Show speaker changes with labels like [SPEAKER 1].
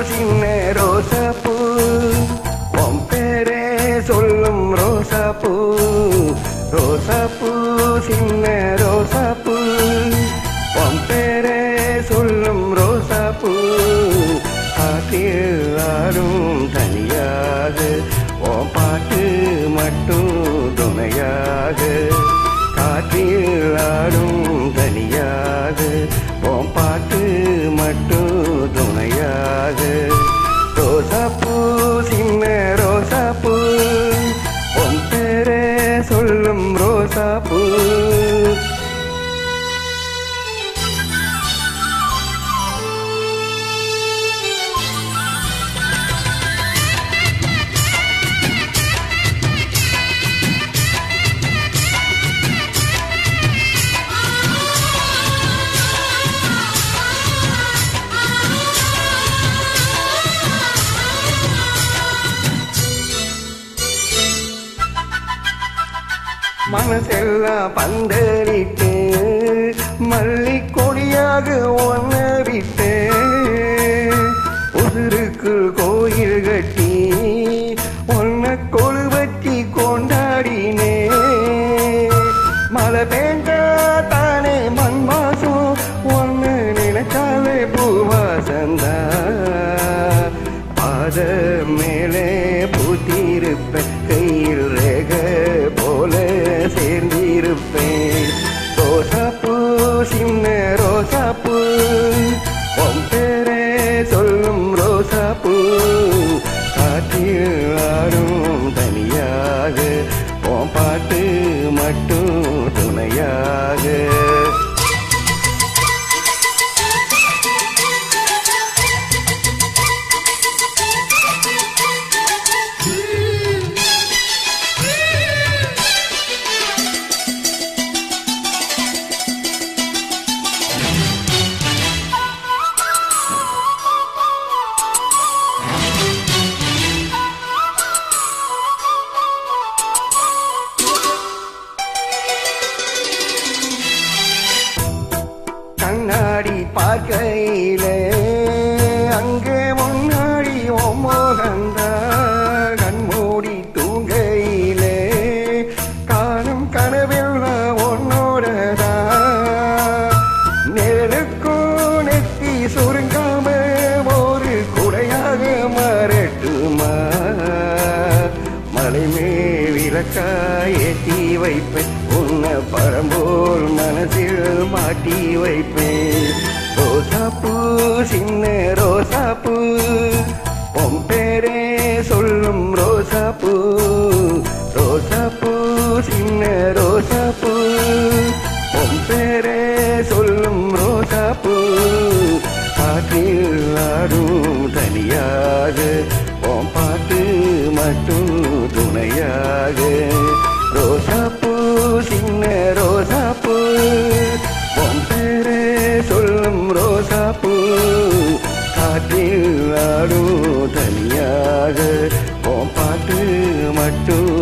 [SPEAKER 1] சின்ன ரோசாப்பூ உன் பேரே சொல்லும் ரோசாப்பூ ரோசாப்பூ சின்ன ரோசாப்பூ உன் பேரே சொல்லும் ரோசாப்பூ காற்றில் ஆடும் தனியாக உன் பாட்டு மட்டும் துணையாக காற்றில் ஆடும் தனியாக உன் பாட்டு மட்டும் துணையாக ரோசாப்பூ சின்ன ரோசாப்பூ உன் பேரே சொல்லும் ரோசாப்பூ மனசெல்லாம் பந்தலிட்டு மல்லி கொடியாக ஒன்னவிட்டு உதிருக்கு கோயில் கட்டி ஒன்ன கொழு வச்சி கொண்டாடினே மழை பெஞ்சா தானே மண் வாசம் ஒன்னு நினைச்சாலே பூவாசந்தா பாத மேலே பூத்திருப்பேன் கையில் ரேக போல சேர்ந்திருப்பேன் ரோசாப்பூ சின்ன ரோசாப்பூ உன் பேரே சொல்லும் ரோசாப்பூ காற்றில் ஆடும் தனியாக உன் பாட்டு மட்டும் துணையாக கண்ணாடி பார்க்கையிலே அங்கே முன்னாடி மோகந்தா கண்மூடி தூங்கையிலே காணும் கனவெல்லாம் உன்னோடதா நேருக்கும் நெத்தி சுருங்காம ஒரு குடையாக மாறட்டுமா மலை மேவிலக்காய் ஏற்றி வைப்பேன் உன்னை பரம்போல் மனசில் மாட்டி வைப்பேன் ரோசாப்பூ சின்ன ரோசாப்பூ உன் பேரே சொல்லும் ரோசாப்பூ ரோசாப்பூ சின்ன ரோசாப்பூ உன் பேரே சொல்லும் ரோசாப்பூ காற்றில் ஆடும் தனியாக உன் பாட்டு மட்டும் துணையாக ரோசாப்பூ சின்ன ரோசாப்பூ உன் பேரே சொல்லும் ரோசாப்பூ காற்றில் ஆடும் தனியாக உன் பாட்டு மட்டும்